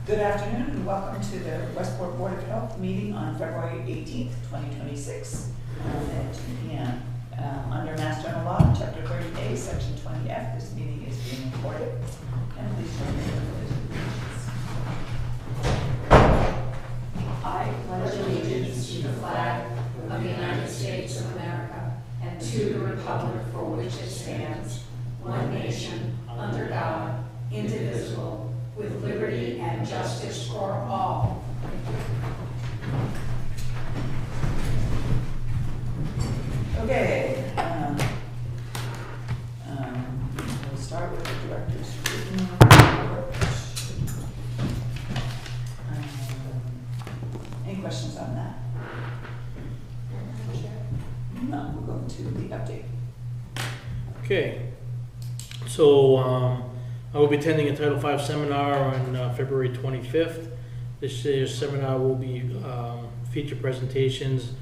Good afternoon and welcome to the Westport Board of Health meeting on February 18th, 2026 at 2 p.m. Under Mass General Law, Chapter 30A, Section 20F, this meeting is being recorded. And please join me in the pledge of allegiance. I pledge allegiance to the flag of the United States of America and to the republic for which it stands, one nation, under God, indivisible, with liberty and justice for all. Okay. We'll start with the director's report. Any questions on that? No, we'll go to the update. Okay, so I will be attending a Title V seminar on February 25th. This year's seminar will be feature presentations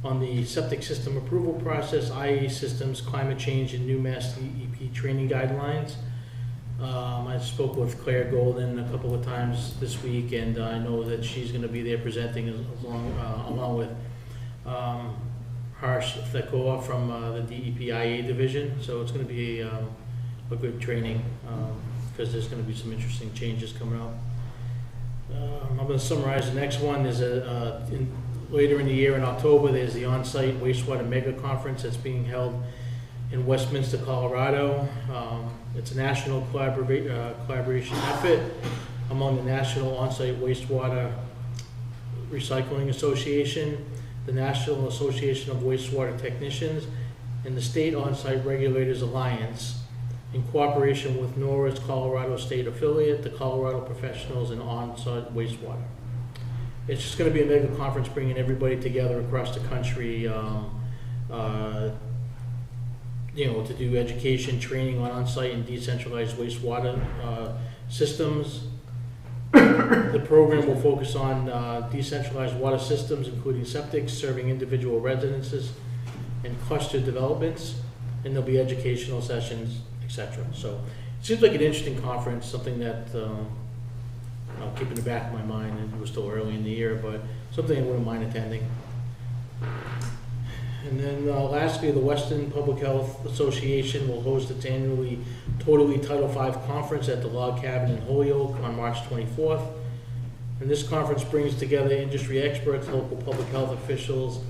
on the septic system approval process, IA systems, climate change, and new Mass DEP training guidelines. I spoke with Claire Golden a couple of times this week, and I know that she's going to be there presenting along with Harsh Thakor from the DEP IA division. So it's going to be a good training because there's going to be some interesting changes coming up. I'm going to summarize the next one. There's later in the year in October, there's the on-site wastewater mega conference that's being held in Westminster, Colorado. It's a national collaboration effort among the National On-Site Wastewater Recycling Association, the National Association of Wastewater Technicians, and the State On-Site Regulators Alliance, in cooperation with NORA's Colorado State affiliate, the Colorado Professionals in On-Site Wastewater. It's just going to be a mega conference bringing everybody together across the country, to do education, training on on-site and decentralized wastewater systems. The program will focus on decentralized water systems, including septic, serving individual residences, and cluster developments, and there'll be educational sessions, etc. So it seems like an interesting conference, something that I'll keep in the back of my mind, and it was still early in the year, but something I wouldn't mind attending. And then lastly, the Western Public Health Association will host its annually Totally Title V conference at the Log Cabin in Holyoke on March 24th. And this conference brings together industry experts, local public health officials,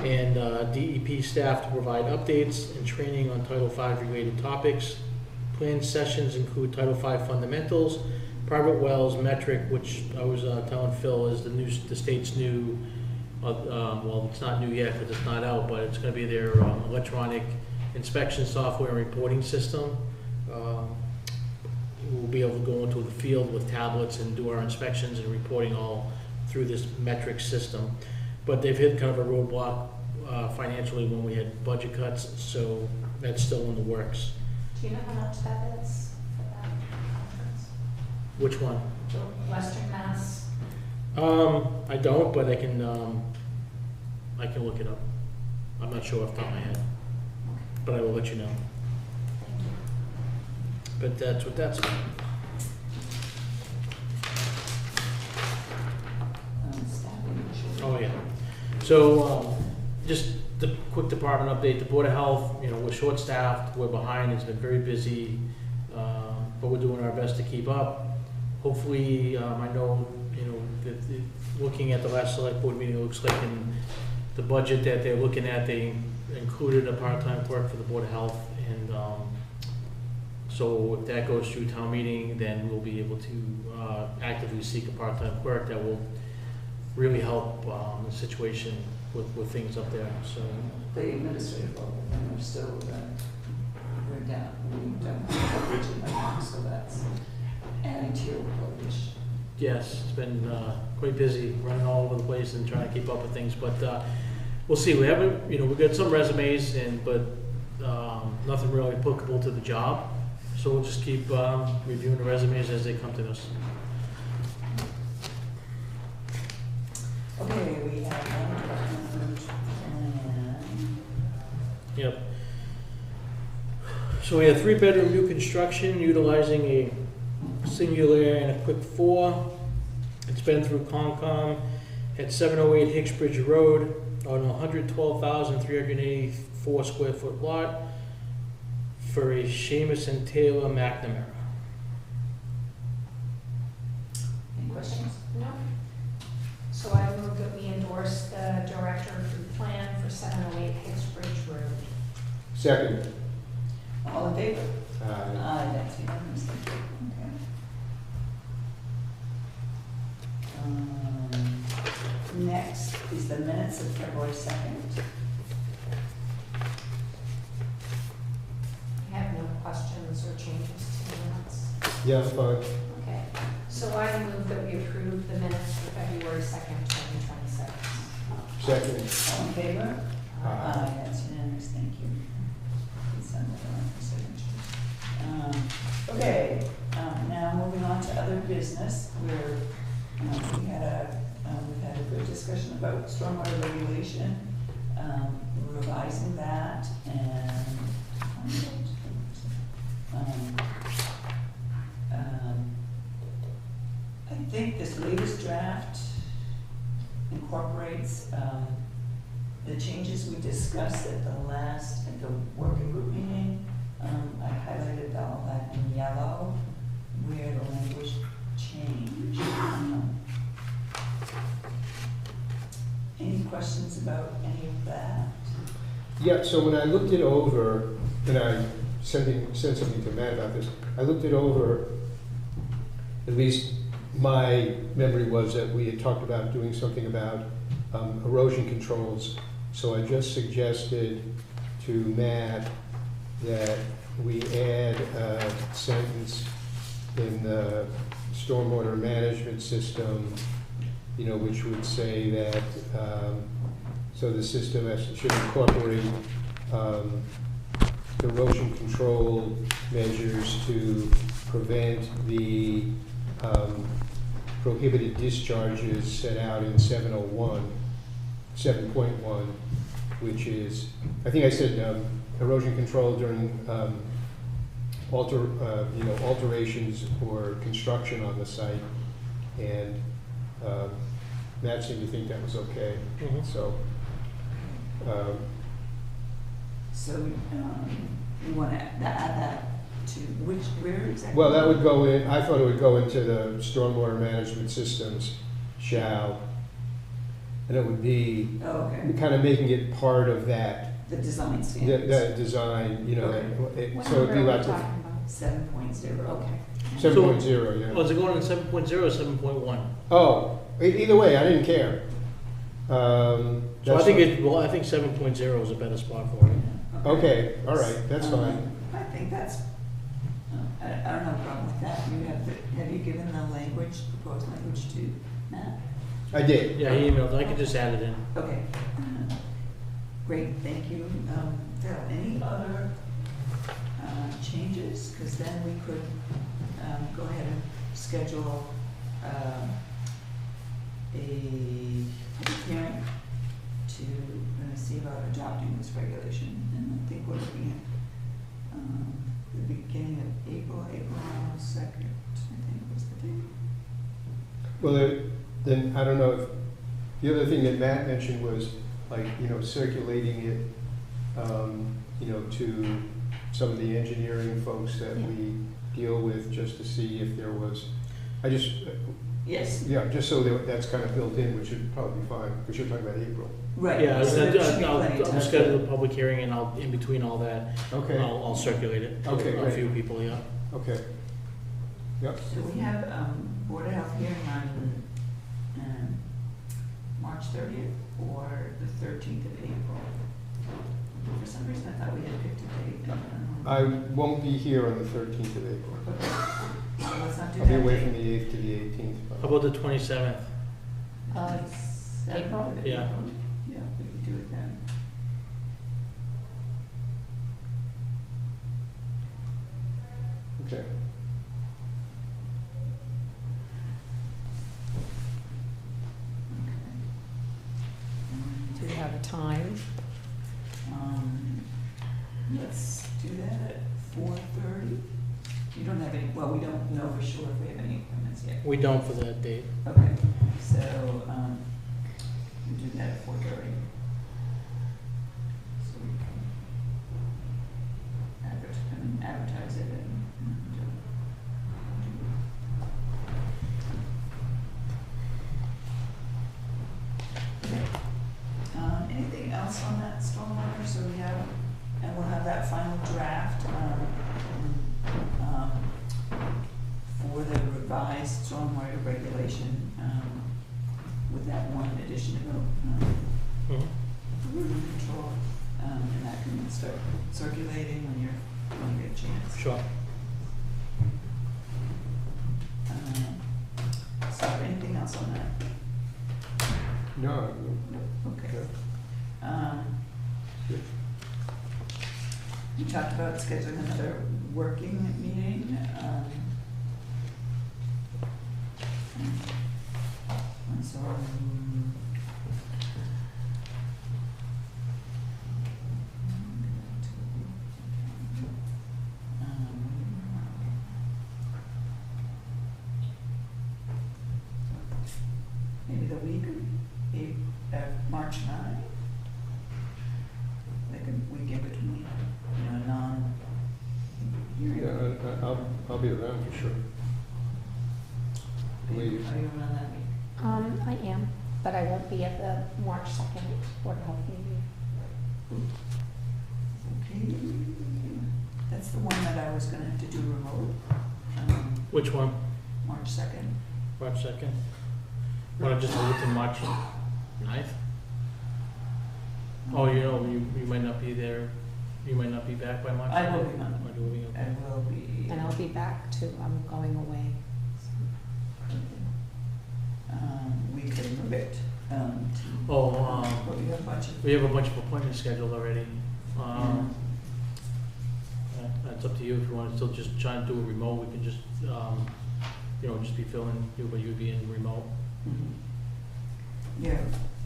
and DEP staff to provide updates and training on Title V related topics. Planned sessions include Title V fundamentals, private wells metric, which I was telling Phil is the state's new, well, it's not new yet because it's not out, but it's going to be their electronic inspection software and reporting system. We'll be able to go into the field with tablets and do our inspections and reporting all through this metric system. But they've hit kind of a roadblock financially when we had budget cuts, so that's still in the works. Do you know how much that is for that conference? Which one? Western Mass? I don't, but I can look it up. I'm not sure off the top of my head, but I will let you know. Thank you. But that's what that's about. Oh yeah. So just the quick department update. The Board of Health, we're short-staffed, we're behind. It's been very busy, but we're doing our best to keep up. Hopefully, I know that looking at the last select board meeting, it looks like in the budget that they're looking at, they included a part-time clerk for the Board of Health, and so if that goes through town meeting, then we'll be able to actively seek a part-time clerk that will really help the situation with things up there. So The administrative level, and we're still, we're down coverage in my mind, so that's adding to your workload. yes, it's been quite busy running all over the place and trying to keep up with things, but we'll see. We haven't, we've got some resumes, but nothing really applicable to the job. So we'll just keep reviewing the resumes as they come to us. Okay, we have one. Yep. So we have 3-bedroom new construction utilizing a singular and a quick 4. It's been through Concom at 708 Hicksbridge Road on a 112,384 square foot lot for a Seamus and Taylor McNamara. Any questions? No. So I move that we endorse the director for the plan for 708 Hicksbridge Road. Second. All in favor? Aye. That's unanimous, thank you. Okay. Next is the minutes of February 2nd. I have no questions or changes to the minutes. Yeah, fine. Okay, so I move that we approve the minutes for February 2nd, 2026. Second. All in favor? Aye. That's unanimous, thank you. Please send that around for signatures. Okay, now moving on to other business, we've had a good discussion about stormwater regulation, revising that, and I think this latest draft incorporates the changes we discussed at the working group meeting. I highlighted all that in yellow, where the language changed. Any questions about any of that? Yeah, so when I looked it over, and I sent something to Matt about this, I looked it over, at least my memory was that we had talked about doing something about erosion controls. So I just suggested to Matt that we add a sentence in the stormwater management system, you know, which would say that, so the system should incorporate erosion control measures to prevent the prohibited discharges set out in 7.1, which is, I think I said erosion control during alterations or construction on the site, and Matt seemed to think that was okay. Mhm. So, You want to add that to where exactly? well, that would go in, I thought it would go into the stormwater management systems shall, and it would be Oh, okay, kind of making it part of that, the design the standards. design, you know, Okay. What so it'd be number are like we talking about? 7.0. Okay. 7.0, yeah. Oh, is it going in 7.0 or 7.1? Oh, either way, I didn't care. So I That's think fine. I think 7.0 is a better spot for it. Okay, all right, that's fine. I think that's, I don't have a problem with that. Have you given the proposed language to Matt? I did. Yeah, he emailed, I could just add it in. Okay. Great, thank you. Phil, any other changes? Because then we could go ahead and schedule a public hearing to see about adopting this regulation. And I think we're looking at the beginning of April 2nd, I think was the date. Well, then, I don't know if, the other thing that Matt mentioned was, like, you know, circulating it, you know, to some of the engineering folks that we deal with, just to see if there was, Yes. yeah, just so that that's kind of built in, which should probably be fine, because you're talking about April. Right. Yeah, so there should be I'll plenty of time. schedule a public hearing and in between all that, Okay, I'll circulate it to Okay, a great. few people, yeah. okay. Yep, So we have Board of Health hearing on March 30th or the 13th of April. For some reason, I thought we had picked a date. I don't know. I won't be here on the 13th of April. Okay. So let's not do I'll be that away from date. the 8th to the 18th. but- How about the 27th? Seventh April? of Yeah. Yeah, we could do it then. Okay. Do you have a time? Let's do that at 4:30. You don't have any, well, we don't know for sure if we have any appointments yet. We don't for that date. Okay, so, we do that at 4:30. So we can advertise it and okay. Anything else on that stormwater? So we have, and we'll have that final draft, for the revised stormwater regulation, with that one addition of, Mhm. pollution control, and that can start circulating when you get a chance. Sure. So anything else on that? No, No, okay. okay. Good. We talked about scheduling another working meeting, and so, maybe the week of March 9. Like a week in between, non-hearing. Yeah, I'll be around for sure. Are you around that week? I am, but I won't be at the March 2nd Board of Health meeting. Okay, that's the one that I was gonna have to do remote, Which one? March 2nd. March 2nd? Want to just move it to March 9th? Oh, you might not be there, you might not be back by March 9th? I will be, Monday. Or do we- okay. I will be. And I'll be back too, I'm going away. We can move it, to. Oh, But we have a bunch of. we have a bunch of appointments scheduled already. That's up to you, if you want to still just try and do it remote, we can just, just be filling you, but you'd be in remote. Mhm.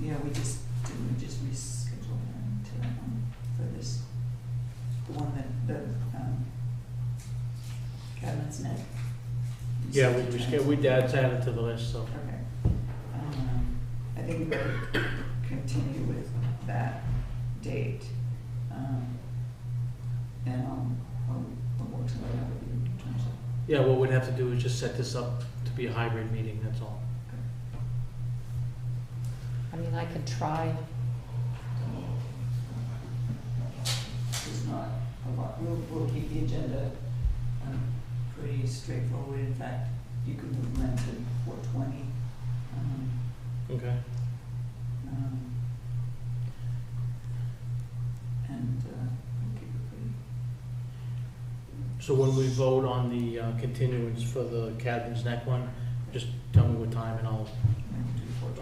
Yeah, we just reschedule them to that one for this, the one that, the, Cabinet's Neck. Yeah, we added it to the list, so. Okay. I think we better continue with that date. And I'll work something out with you in terms of. Yeah, what we'd have to do is just set this up to be a hybrid meeting, that's all. I mean, I could try. There's not a lot, we'll keep the agenda, pretty straightforward. In fact, you could move them to 4:20. Okay. And we'll keep it pretty. So when we vote on the continuance for the Cabin's Neck one, just tell me what time and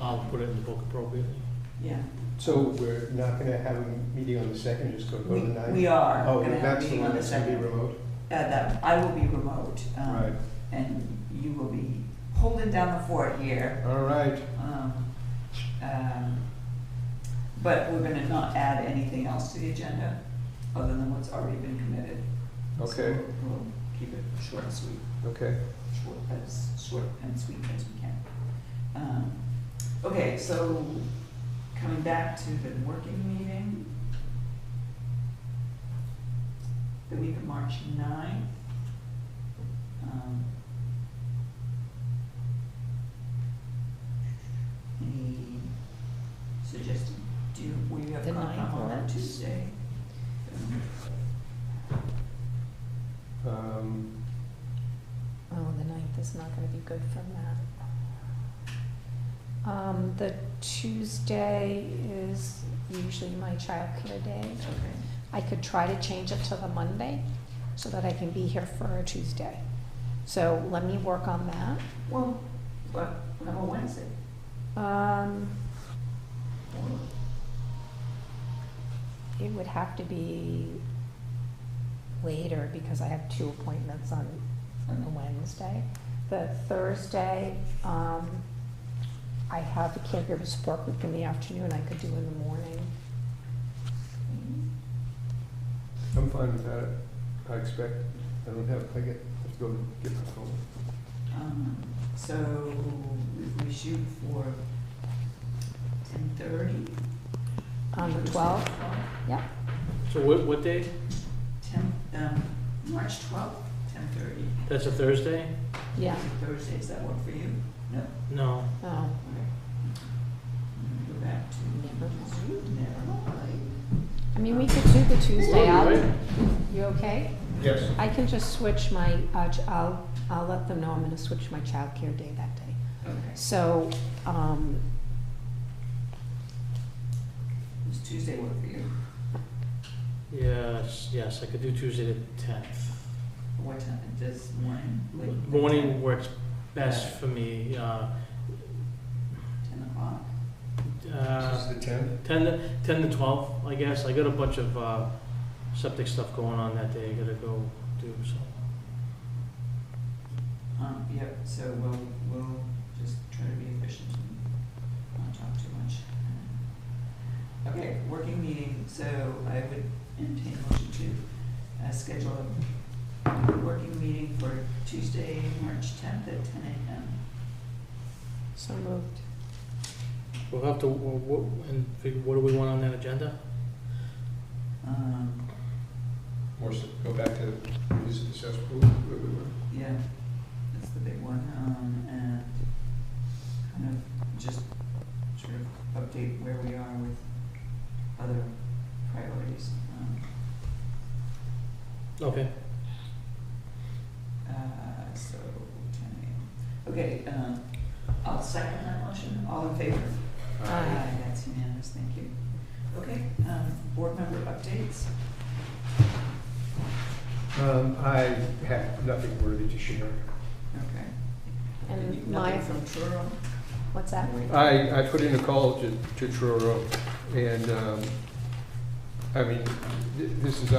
I'll put it in the book appropriately. Yeah. So we're not gonna have a meeting on the 2nd, just go to the 9th? We are Oh, gonna have a that's the meeting one on the that's gonna be 2nd. remote? That, I will be remote. Right, And you will be holding down the fort here. all right. But we're gonna not add anything else to the agenda, other than what's already been committed. So Okay. we'll keep it short and sweet, Okay. short and sweet as we can. Okay, so coming back to the working meeting, the week of March 9th. Any suggested, we have The Concom 9th on that works. Tuesday? Oh, the 9th is not gonna be good for Matt. The Tuesday is usually my childcare day. Okay. I could try to change it to the Monday so that I can be here for a Tuesday. So let me work on that. Well, what about Wednesday? It would have to be later because I have 2 appointments on a Wednesday. The Thursday, I have a caregiver support group in the afternoon, I could do in the morning. I'm fine with that. I expect, I get go get my phone. So if we shoot for 10:30? On the 12th? Yeah. So what day? March 12th, 10:30. That's a Thursday? Yeah. Thursday, does that work for you? No? No. Oh. Okay. Go back to. Never mind. I mean, we could do the Tuesday. Well, right. You okay? Yes. I can just switch my, I'll let them know I'm gonna switch my childcare day that day. Okay. So, Does Tuesday work for you? Yes, I could do Tuesday the 10th. What time? Does morning? Like Morning works best for me. 10 o'clock? This is the 10th? 10 to 12, I guess. I got a bunch of septic stuff going on that day I gotta go do, so. Yep, so we'll just try to be efficient and not talk too much. Okay, working meeting, so I would entertain a motion to schedule a working meeting for Tuesday, March 10th at 10 a.m. so moved. We'll have to, and figure, what do we want on that agenda? Or go back to, is it the cesspool where we were? Yeah, that's the big one, and kind of just sort of update where we are with other priorities. Okay. So 10 a.m. Okay, I'll second that motion. All in favor? Aye. That's unanimous, thank you. Okay, board member updates? I have nothing worthy to share. Okay. And Nothing my, from Truro? what's that? I put in a call to Truro, and, I mean, this is,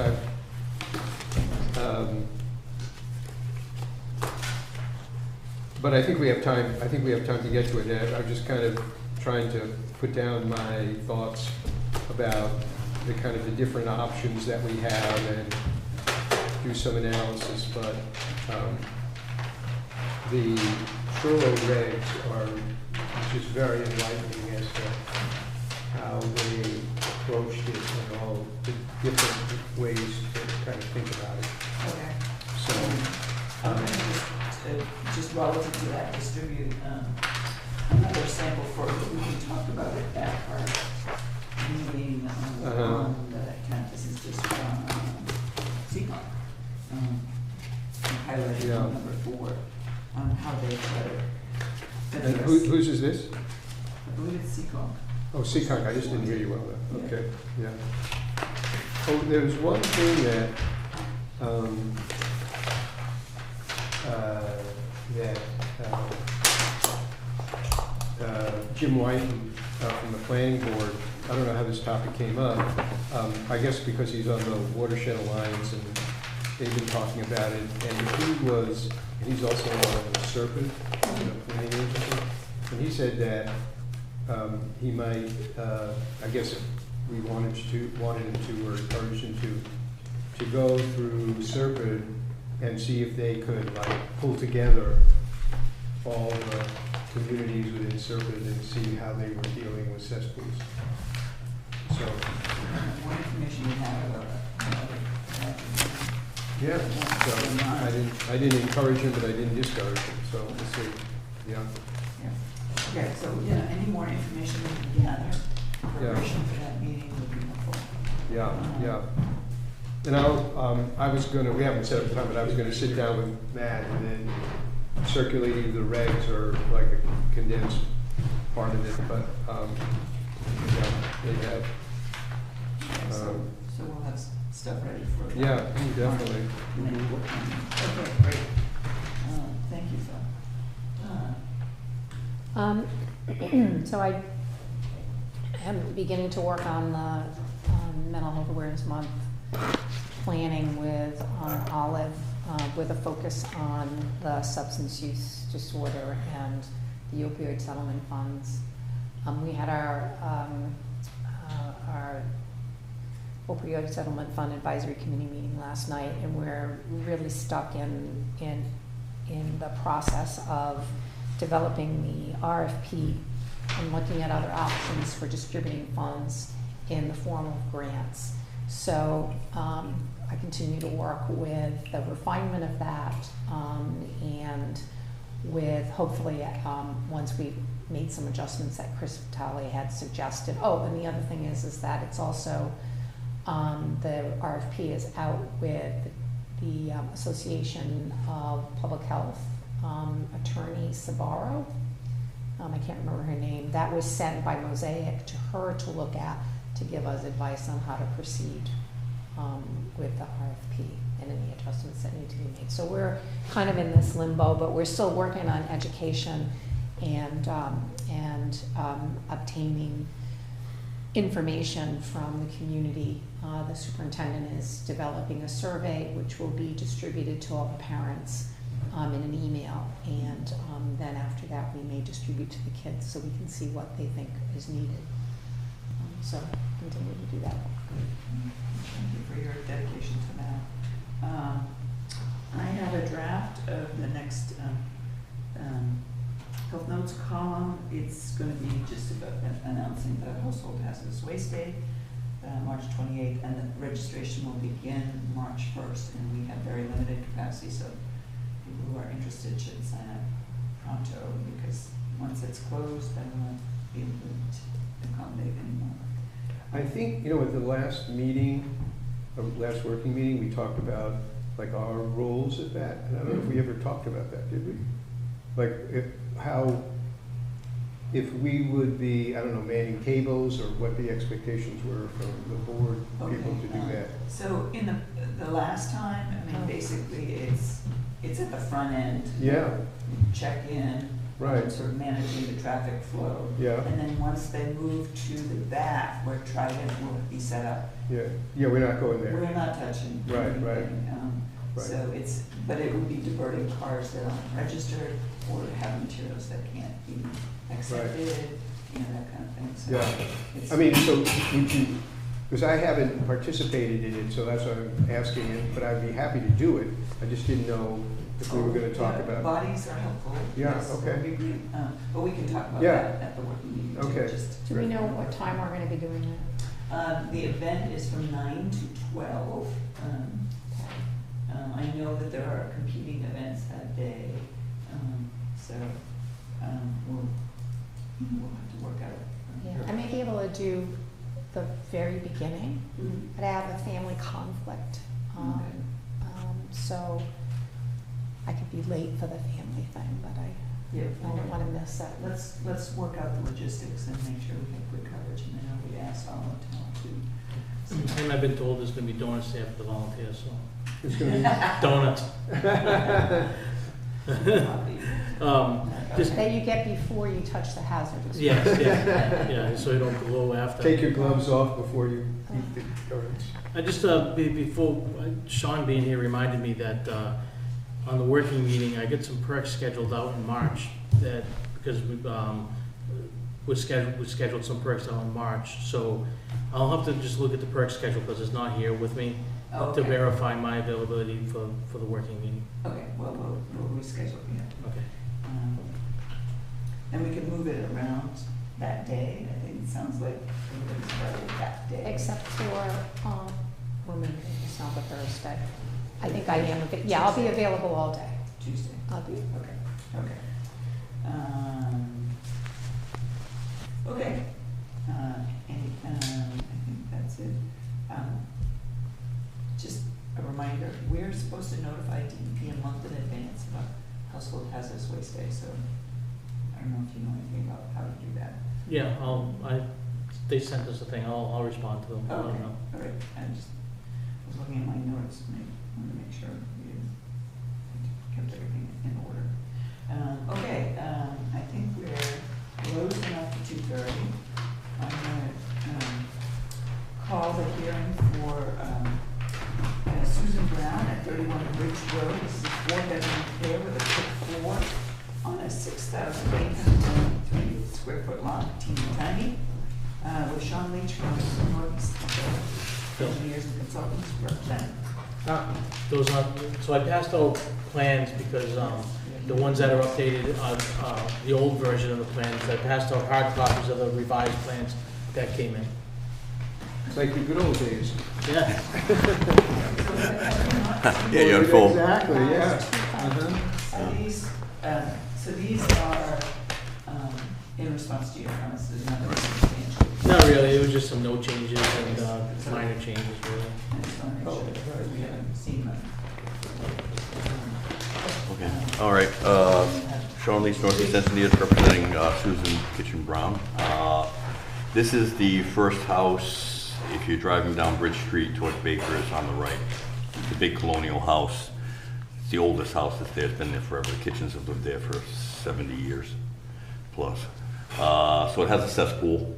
but I think we have time, to get to it, and I'm just kind of trying to put down my thoughts about the kind of the different options that we have and do some analysis, but, the Truro regs are just very enlightening as to how they approached it and all the different ways to kind of think about it. Okay. So, I'm going to just relative to that, distribute another sample for you. We can talk about it at our meeting on the 10th. This is just from CCON. Highlighted Yeah. number 4 on how they try to and address. whose is this? I believe it's CCON. Oh, Seekonk, I just didn't hear you well then. Okay, yeah. Oh, there's one thing that, Jim Whiten from the planning board, I don't know how this topic came up. I guess because he's on the Watershed Alliance and they've been talking about it. And he's also on the Serpent, the planning agency. And he said that he might, I guess if we wanted him to, or encouraged him to go through Serpent and see if they could like pull together all the communities within Serpent and see how they were dealing with cesspools. So, More information you have about that. yeah, so I didn't encourage him, but I didn't discourage him, so we'll see, yeah. Yeah. Okay, so, yeah, any more information we can gather, preparation for that meeting would be helpful. Yeah. And I was gonna, we haven't set up time, but I was gonna sit down with Matt and then circulate either the regs or like a condensed part of it, but, yeah, they have. Okay, so we'll have stuff ready for. Yeah, definitely. Okay, great. Thank you, Phil. So I am beginning to work on the Mental Health Awareness Month planning with Olive, with a focus on the substance use disorder and the opioid settlement funds. We had our opioid settlement fund advisory committee meeting last night, and we're really stuck in the process of developing the RFP and looking at other options for distributing funds in the form of grants. So I continue to work with the refinement of that, and with hopefully once we've made some adjustments that Chris Vitale had suggested. Oh, and the other thing is that it's also the RFP is out with the Association of Public Health Attorney Sabaro. I can't remember her name. That was sent by Mosaic to her to look at, to give us advice on how to proceed with the RFP and any adjustments that need to be made. So we're kind of in this limbo, but we're still working on education and obtaining information from the community. The superintendent is developing a survey which will be distributed to all the parents in an email, and then after that we may distribute to the kids so we can see what they think is needed. So continue to do that. Thank you for your dedication to that. I have a draft of the next Health Notes column. It's going to be just about announcing the Household Hazardous Waste Day, March 28th, and the registration will begin March 1st, and we have very limited capacity, so people who are interested should sign up pronto, because once it's closed, then we won't be able to accommodate anymore. I think, at the last meeting, last working meeting, we talked about like our roles at that, and I don't know if we ever talked about that, did we? Like if we would be, I don't know, manning tables, or what the expectations were from the board people to do that. So in the last time, I mean, basically it's at the front end. Yeah. Check in. Right. Sort of managing the traffic flow. Yeah. And then once they move to the back where Trident will be set up. Yeah, we're not going there. We're not touching. Right. Right. So but it would be diverting cars that aren't registered or have materials that can't be accepted, that kind of thing. So yeah. I mean, so would you, because I haven't participated in it, so that's why I'm asking it, but I'd be happy to do it. I just didn't know if we were going to talk about. Bodies are helpful. Yeah, yes, okay. But we can talk about that at the working meeting. Okay. Do we know what time we're going to be doing that? The event is from 9 to 12. I know that there are competing events that day, so we'll have to work out. Yeah, I may be able to do the very beginning, but I have a family conflict, so I could be late for the family thing, but I don't want to miss that. Let's work out the logistics and make sure we have good coverage, and I know we asked all the town to. And I've been told there's gonna be donuts there for the volunteers, so. It's going to be Donuts. Just, That you get before you touch the hazardous. yes, yeah, so you don't glow after. take your gloves off before you eat the donuts. I just, before, Sean being here reminded me that on the working meeting, I get some perks scheduled out in March, that, because we scheduled some perks out in March, so I'll have to just look at the perk schedule, because it's not here with me, to verify my availability for the working meeting. Okay, well, we'll reschedule, yeah. Okay. And we can move it around that day. I think it sounds like everybody's ready that day. Except for, it's not the Thursday. I think I am, I'll be available all day. Tuesday. I'll be. Okay. Okay. I think that's it. Just a reminder, we're supposed to notify DEP a month in advance about Household Hazardous Waste Day, so I don't know if you know anything about how to do that. Yeah, they sent us a thing, I'll respond to them. I don't know. All right, I was looking at my notes, and I wanted to make sure we kept everything in order. Okay, I think we're close enough for 2:30. I'm gonna call the hearing for Susan Brown at 31 Bridge Road. This is a 4-bedroom pair with a fifth floor on a 6,823 square foot lot, teeny tiny, with Sean Leach from Northeast. Phil. engineers and consultants represented. Those are, so I passed out plans because the ones that are updated on the old version of the plans, I passed out hard copies of the revised plans that came in. It's like the good old days. Yeah. Yeah, you're in full. Exactly, yeah. So these are in response to your comments, there's nothing substantial. Not really, it was just some note changes and minor changes, really. I just want to make sure that we haven't seen them. Okay, all right. Sean Leach, Northeast Engineers, representing Susan Kitchen Brown. This is the first house, if you're driving down Bridge Street towards Baker's on the right. It's a big colonial house. It's the oldest house that's there. It's been there forever. The Kitchens have lived there for 70 years plus. So it has a cesspool,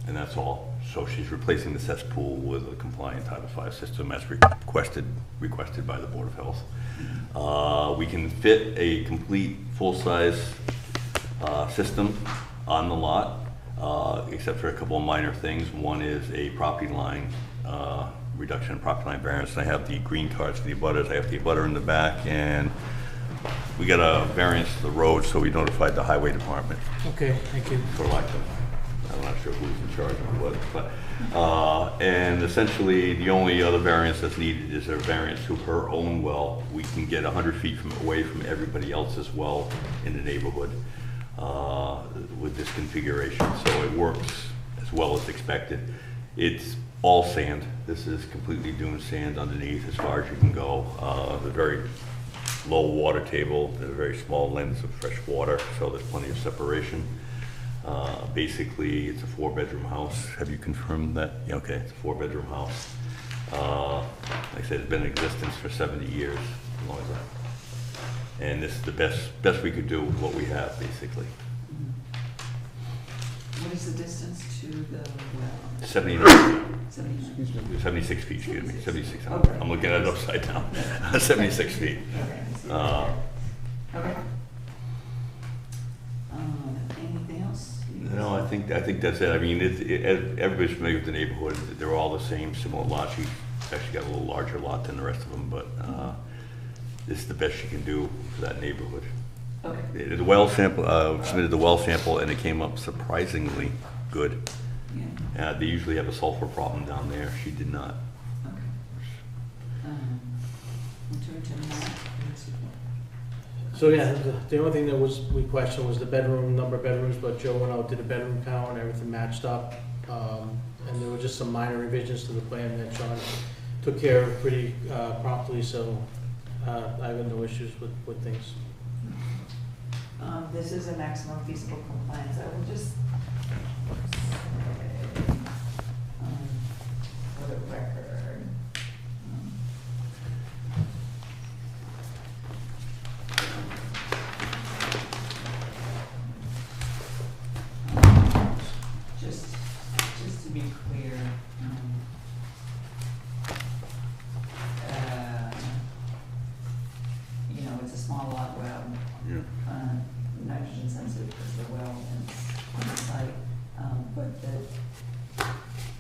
and that's all. So she's replacing the cesspool with a compliant Title V system as requested by the Board of Health. We can fit a complete full-size system on the lot, except for a couple of minor things. One is a property line reduction in property line variance. I have the green cards for the abutters. I have the abutter in the back, and we got a variance to the road, so we notified the highway department. Okay, thank you. For lack of, I'm not sure who's in charge of what, but, and essentially the only other variance that's needed is a variance to her own well. We can get 100 feet away from everybody else's well in the neighborhood with this configuration, so it works as well as expected. It's all sand. This is completely dune sand underneath as far as you can go. The very low water table, a very small lens of fresh water, so there's plenty of separation. Basically, it's a 4-bedroom house. Have you confirmed that? Yeah, okay, it's a 4-bedroom house. Like I said, it's been in existence for 70 years, as long as that. And this is the best we could do with what we have, basically. What is the distance to the well? 79, 79. Excuse me. 76 feet, excuse me, 76. Okay. I'm looking at it upside down. 76 feet. Okay. I see. Okay. Anything else? No, I think that's it. I mean, everybody's familiar with the neighborhood. They're all the same, similar lots. She actually got a little larger lot than the rest of them, but this is the best she can do for that neighborhood. Okay. The well sample, submitted the well sample, and it came up surprisingly good. Yeah. They usually have a sulfur problem down there. She did not. Okay. We'll turn to Matt. So yeah, the only thing that we questioned was the number of bedrooms, but Joe went out, did a bedroom count, and everything matched up. And there were just some minor revisions to the plan that Sean took care of pretty promptly, so I have no issues with things. This is a maximum feasible compliance. I will just say, for the record, just to be clear, you know, it's a small lot well. Yeah. Nitrogen sensitive because the well is on the site, but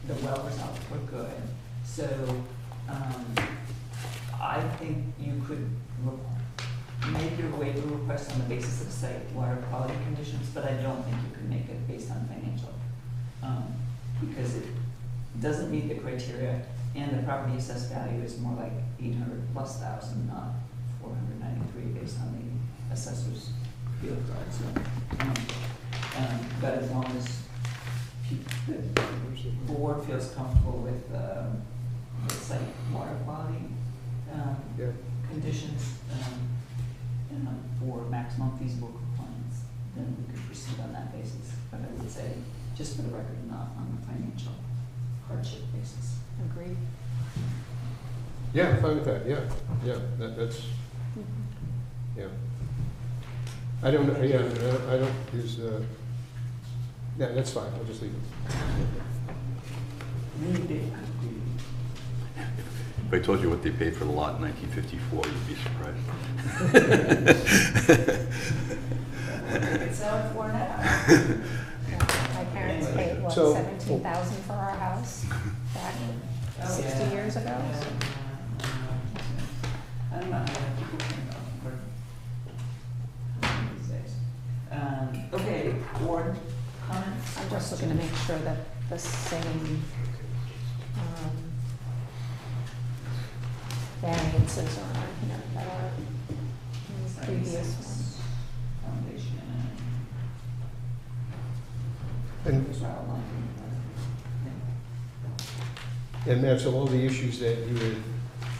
the well results were good. So I think you could make your waiver request on the basis of site water quality conditions, but I don't think you can make it based on financial, because it doesn't meet the criteria, and the property assessed value is more like 800 plus thousand, not 493 based on the assessor's field guide. So, but as long as the board feels comfortable with the site water quality Yeah. conditions for maximum feasible compliance, then we could proceed on that basis. But I would say, just for the record, not on the financial hardship basis. Agreed. Yeah, I'm fine with that, yeah, that's, yeah. I don't know, yeah, I don't, yeah, that's fine, I'll just leave it. Really big. If I told you what they paid for the lot in 1954, you'd be surprised. It's out for now. My parents paid, what, So- $17,000 for our house back Oh, 60 yeah. years ago. Yeah, I don't know how people can go these days. Okay, board comments? I'm just looking to make sure that the same variances are on here that are in the previous one. Foundation. And, Those are outlined. and Matt, so all the issues that you had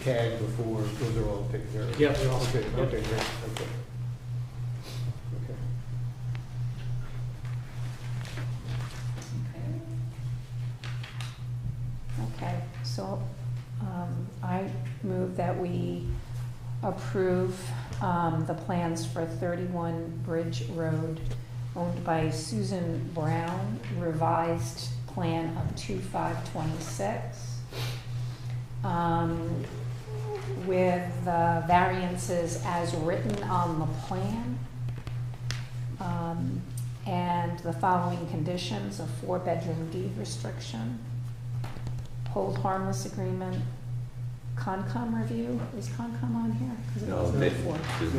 tagged before, those are all taken care of? Yeah, they're all- Okay, yep. okay, great, okay. Okay. Okay. Okay, so I move that we approve the plans for 31 Bridge Road owned by Susan Brown, revised plan of 2/5/26, with the variances as written on the plan, and the following conditions: a 4-bedroom deed restriction, hold harmless agreement, Concom review. Is Concom on here? 'Cause it No, wasn't they- before.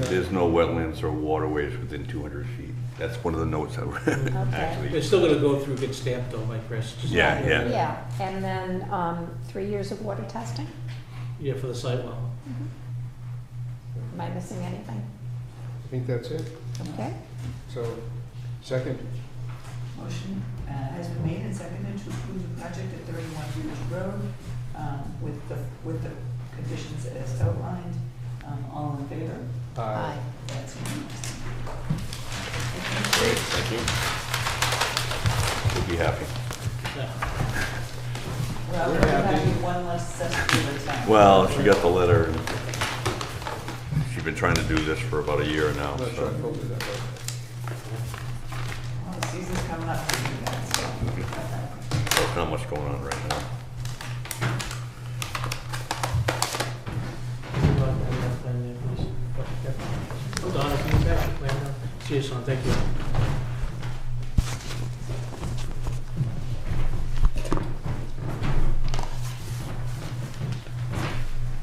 there's no wetlands or waterways within 200 feet. That's one of the notes I read, Okay. actually. It's still gonna go through, get stamped though by Chris. just- Yeah, yeah. Yeah, and then 3 years of water testing. Yeah, for the site well. Am I missing anything? I think that's it. Okay. So, second? Motion has been made and seconded to approve the project at 31 Bridge Road with the conditions as outlined. All in favor? Aye. That's unanimous. Great, thank you. We'll be happy. Yeah. Well, We're we're happy. having one less session at a time. Well, she got the letter, and she's been trying to do this for about a year now, I'm not sure I so. voted that way. Well, the season's coming up for you guys, so. There's not much going on right now. Donna, can you pass the plan now? See you, son, thank you.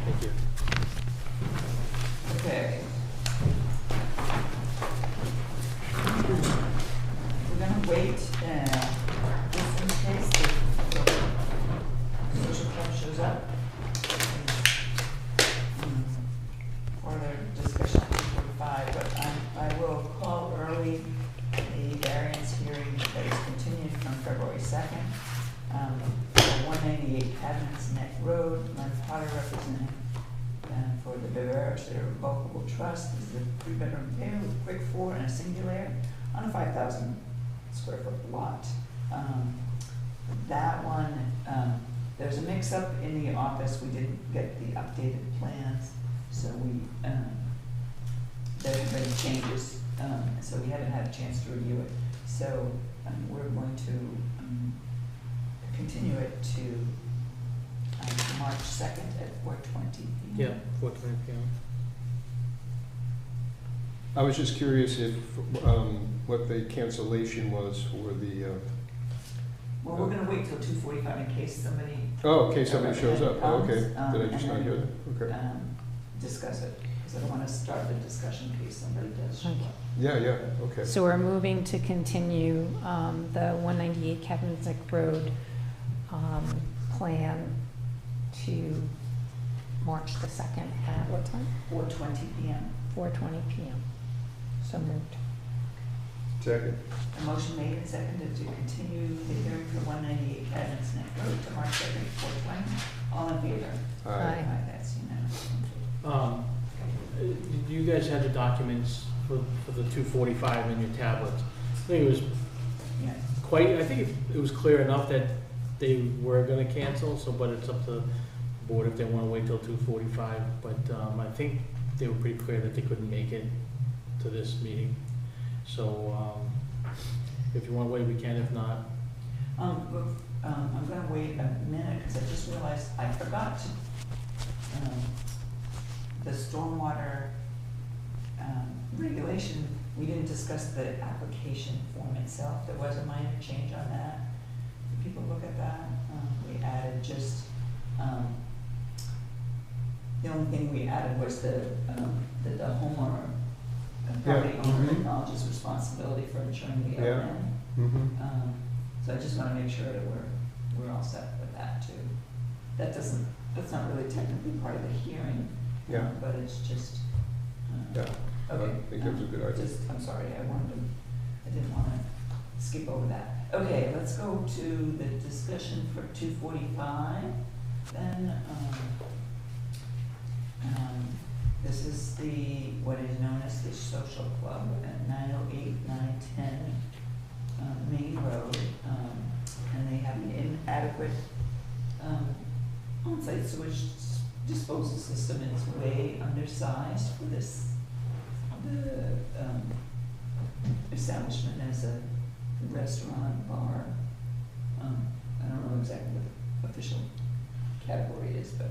Thank you. Okay. We're gonna wait, just in case the social club shows up. For their discussion on 245, but I will call early the variance hearing that is continued from February 2nd. For 198 Cadmus Neck Road, Len Potter representing for the Bavarians Revocable Trust. This is a 3-bedroom pair with a quick 4 and a singular on a 5,000 square foot lot. That one, there's a mix-up in the office. We didn't get the updated plans, so there's been changes, so we haven't had a chance to review it. So we're going to continue it to March 2nd at 4:20 p.m. Yeah, 4:20 p.m. I was just curious if, what the cancellation was for the, Well, we're gonna wait till 2:45 in case somebody oh, okay, somebody shows up, oh, okay. Comes, Did I just and not hear then, that? Okay. discuss it, because I don't wanna start the discussion in case somebody does show Okay. up. Yeah, yeah, okay. So we're moving to continue the 198 Kevinick Road plan to March the 2nd at what time? 4:20 p.m. 4:20 p.m. So moved. Second? A motion made and seconded to continue the hearing for 198 Cadence Neck Road to March 2nd, 4:20. All in favor? Aye. That's unanimous. You guys had the documents for the 245 in your tablets. I think it was Yeah. I think it was clear enough that they were gonna cancel, so, but it's up to the board if they wanna wait till 245. But, I think they were pretty clear that they couldn't make it to this meeting. So, if you wanna wait, we can, if not. I'm gonna wait a minute, because I just realized I forgot to, the stormwater, regulation, we didn't discuss the application form itself. There was a minor change on that. If people look at that, we added just The only thing we added was that the homeowner, the Yeah. property owner Mhm. acknowledges responsibility for ensuring the Yeah. LN. Mhm. So I just wanna make sure that we're all set with that too. That's not really technically part of the hearing. Yeah. But it's just, Yeah, okay. I think that's a good idea. I'm sorry, I didn't wanna skip over that. Okay, let's go to the discussion for 245, then, this is what is known as the social club at 908, 910, Main Road, and they have an inadequate, on-site sewage disposal system, and it's way undersized for the establishment as a restaurant, bar. I don't know exactly what the official category is, but.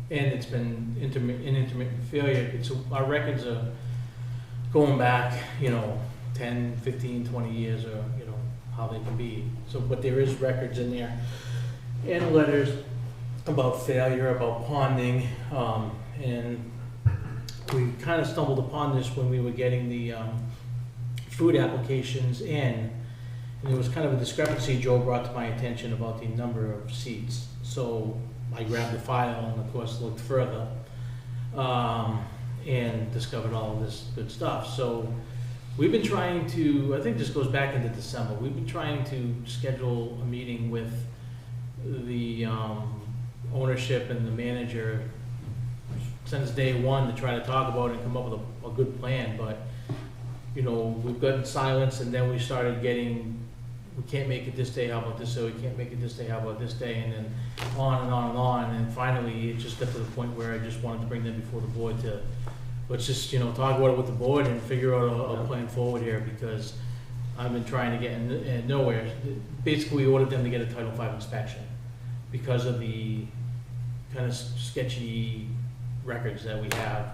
And it's been intermittent failure. Our records are going back, 10, 15, 20 years, or, how they can be. So, but there is records in there and letters about failure, about ponding, and we kind of stumbled upon this when we were getting the food applications in, and there was kind of a discrepancy Joe brought to my attention about the number of seats. So I grabbed the file and of course looked further, and discovered all of this good stuff. So we've been trying to, I think this goes back into December, we've been trying to schedule a meeting with the ownership and the manager since day one to try to talk about it and come up with a good plan, but, we've gotten silence, and then we started getting, we can't make it this day, how about this day, we can't make it this day, how about this day, and then on and on and on, and finally, it just got to the point where I just wanted to bring them before the board to, let's just, talk about it with the board and figure out a plan forward here, because I've been trying to get in nowhere. Basically, we ordered them to get a Title V inspection because of the kind of sketchy records that we have.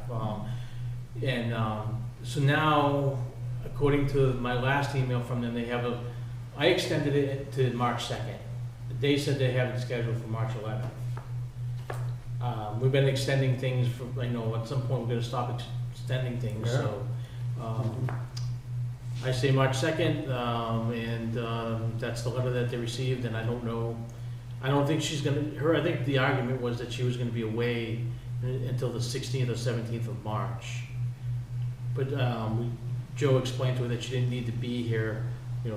So now, according to my last email from them, I extended it to March 2nd. They said they have it scheduled for March 11th. We've been extending things at some point we're gonna stop extending things, Yeah. so, I say March 2nd, and that's the letter that they received, and I don't think she's gonna, I think the argument was that she was gonna be away until the 16th or 17th of March. But Joe explained to her that she didn't need to be here, the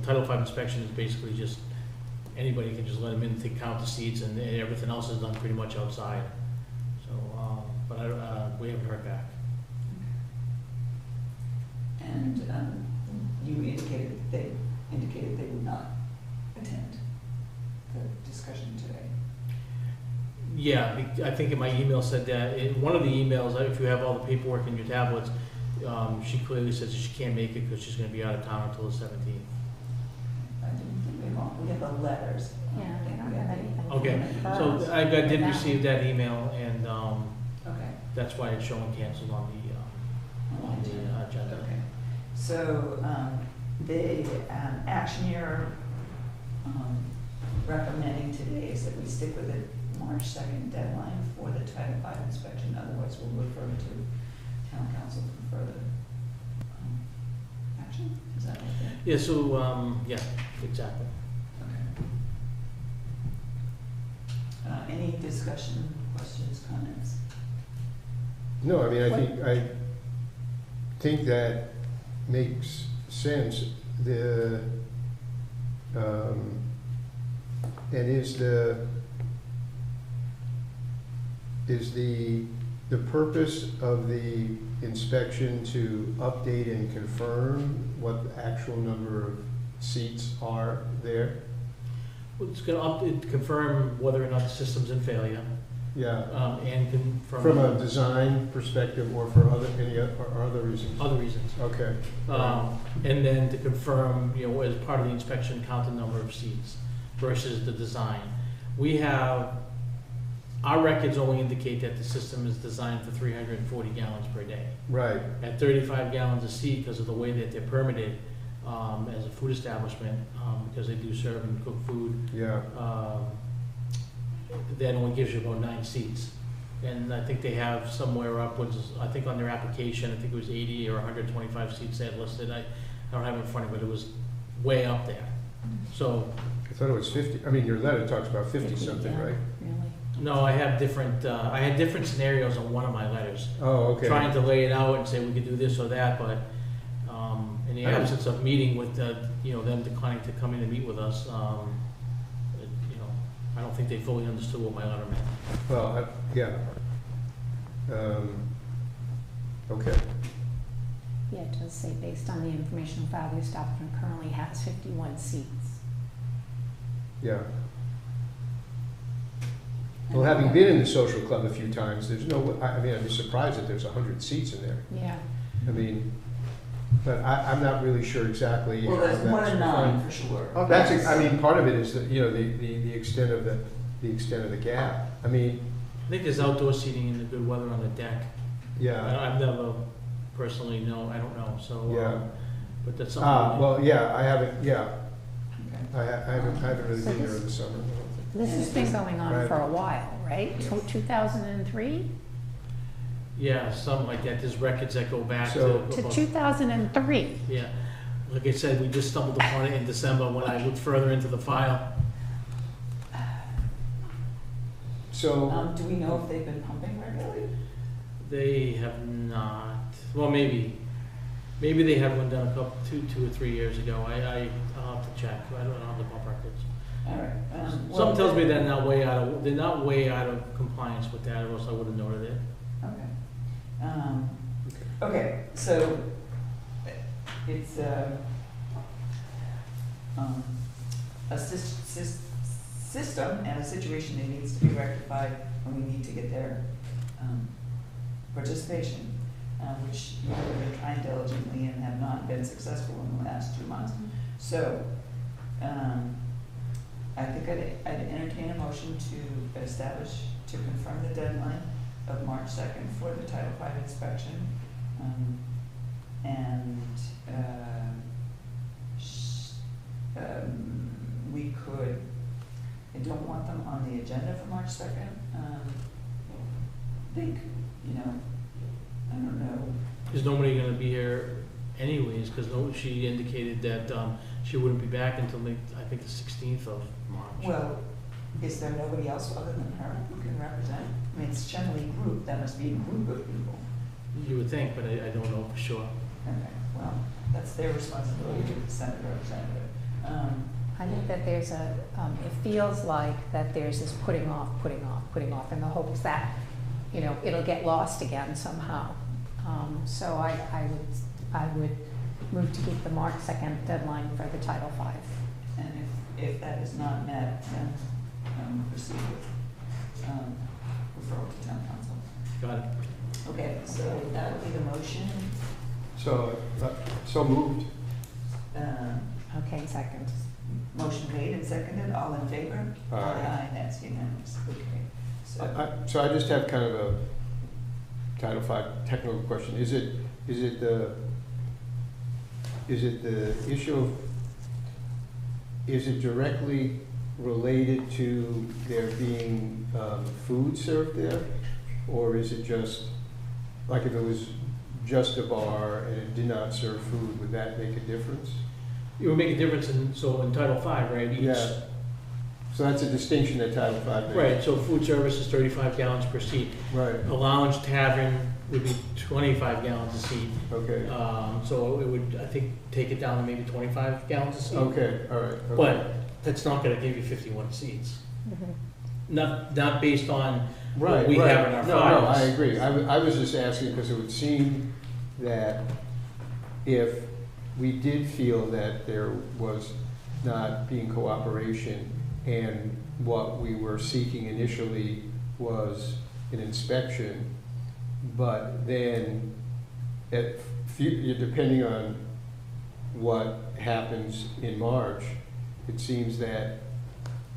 Title V inspection is basically just, anybody can just let them in to count the seats, and everything else is done pretty much outside. So, but we haven't heard back. And you indicated they would not attend the discussion today. Yeah, I think in my email said that, in one of the emails, if you have all the paperwork in your tablets, she clearly says that she can't make it because she's gonna be out of town until the 17th. I didn't think we have the letters. I Yeah, don't think I don't we have have anything. Okay, so I did receive that email, and Okay. that's why it's showing canceled on the agenda. Okay. So, the action you're recommending today is that we stick with the March 2nd deadline for the Title V inspection, otherwise we'll refer to town council for further action? Is that okay? Yeah, so, yeah, exactly. Okay. Any discussion, questions, comments? No, I mean, I think that makes sense. And is the purpose of the inspection to update and confirm what the actual number of seats are there? Well, it's gonna confirm whether or not the system's in failure, Yeah, and confirm. from a design perspective or for other reasons? Other reasons. Okay. And then to confirm, as part of the inspection, count the number of seats versus the design. Our records only indicate that the system is designed for 340 gallons per day. Right, At 35 gallons a seat, because of the way that they're permitted as a food establishment, because they do serve and cook food, yeah, that only gives you about 9 seats. And I think they have somewhere upwards, I think on their application, I think it was 80 or 125 seats they had listed. I don't have it in front of me, but it was way up there. So, I thought it was 50, I mean, your letter talks about 50-something, Yeah, right? Really? no, I have different, I had different scenarios on one of my letters. Oh, okay. Trying to lay it out and say we could do this or that, but in the absence of meeting with, them declining to come in and meet with us, I don't think they fully understood what my letter meant. Well, yeah. Okay. Yeah, it does say, based on the informational file, the establishment currently has 51 seats. Yeah. Well, having been in the social club a few times, there's no, I mean, I'd be surprised if there's 100 seats in there. Yeah. I mean, but I'm not really sure exactly. Well, how there's that's more than 9 defined. for sure. Oh, that's, I mean, part of it is that, the extent of the extent of the gap. I mean, I think there's outdoor seating in the good weather on the deck. yeah. I've never personally, I don't know, so. Yeah. But that's something. Well, yeah, I haven't, yeah, Okay. I haven't really So been there this- in the summer. This has been going on Right. for a while, right? Yes. 2003? Yeah, something like that. There's records that go back So- to. To 2003. Yeah. Like I said, we just stumbled upon it in December when I looked further into the file. So, Do we know if they've been pumping regularly? They have not, well, maybe they had one done two or 3 years ago. I'll have to check. I don't have the pump records. All right. Something tells me they're not way out of compliance with that, or else I would have noted it. Okay. Okay, so it's a system and a situation that needs to be rectified, and we need to get their participation, which we've been trying diligently and have not been successful in the last 2 months. So, I think I'd entertain a motion to confirm the deadline of March 2nd for the Title V inspection. We could, I don't want them on the agenda for March 2nd. Think, I don't know. Is nobody gonna be here anyways, because she indicated that she wouldn't be back until I think the 16th of March. Well, is there nobody else other than her who can represent? I mean, it's generally a group, that must be a group of people. You would think, but I don't know for sure. Okay, well, that's their responsibility to the Senate representative. I think that there's it feels like that there's this putting off, in the hopes that, it'll get lost again somehow. So I would move to keep the March 2nd deadline for the Title V. And if that is not met, then proceed with referral to town council. Got it. Okay, so that would be the motion. so moved. Okay, second. Motion made and seconded, all in favor? Aye. That's unanimous, okay. So, So I just have kind of a Title V technical question. Is it the issue of, is it directly related to there being food served there? Or is it just, like if it was just a bar and it did not serve food, would that make a difference? It would make a difference in Title V, right? Yeah. So that's a distinction that Title V makes. Right, so food service is 35 gallons per seat. Right, A lounge tavern would be 25 gallons a seat. okay, So it would, I think, take it down to maybe 25 gallons a seat. okay, all right. okay. But that's not gonna give you 51 seats. Not based on what Right, we right. have in our No, files. no, I agree. I was just asking because it would seem that if we did feel that there was not being cooperation and what we were seeking initially was an inspection, but then depending on what happens in March, it seems that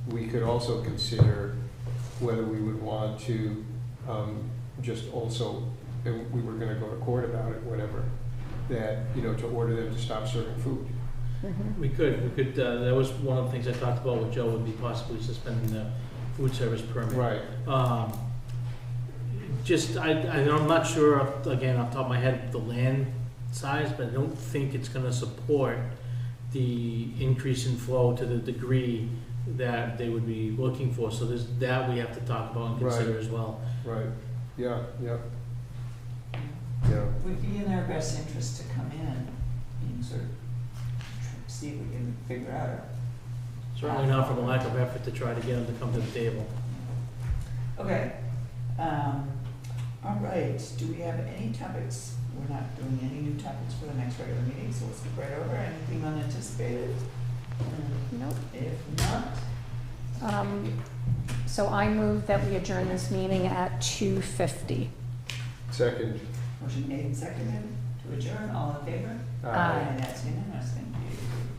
we could also consider whether we would want to just also, and we were gonna go to court about it, whatever, that, to order them to stop serving food. We could, that was one of the things I talked about with Joe, would be possibly suspending the food service permit. Right. I'm not sure, again, off the top of my head, the land size, but I don't think it's gonna support the increase in flow to the degree that they would be looking for. So there's that we have to talk about and consider Right. as well. Right, yeah. Would be in their best interest to come in and sort of see if we can figure out. Certainly not from a lack of effort to try to get them to come to the table. Okay. All right, do we have any topics? We're not doing any new topics for the next regular meeting, so we'll skip right over. Anything unanticipated? Nope. If not, So I move that we adjourn this meeting at 2:50. Second. motion made and seconded to adjourn, all in favor? Aye. And that's unanimous, thank you.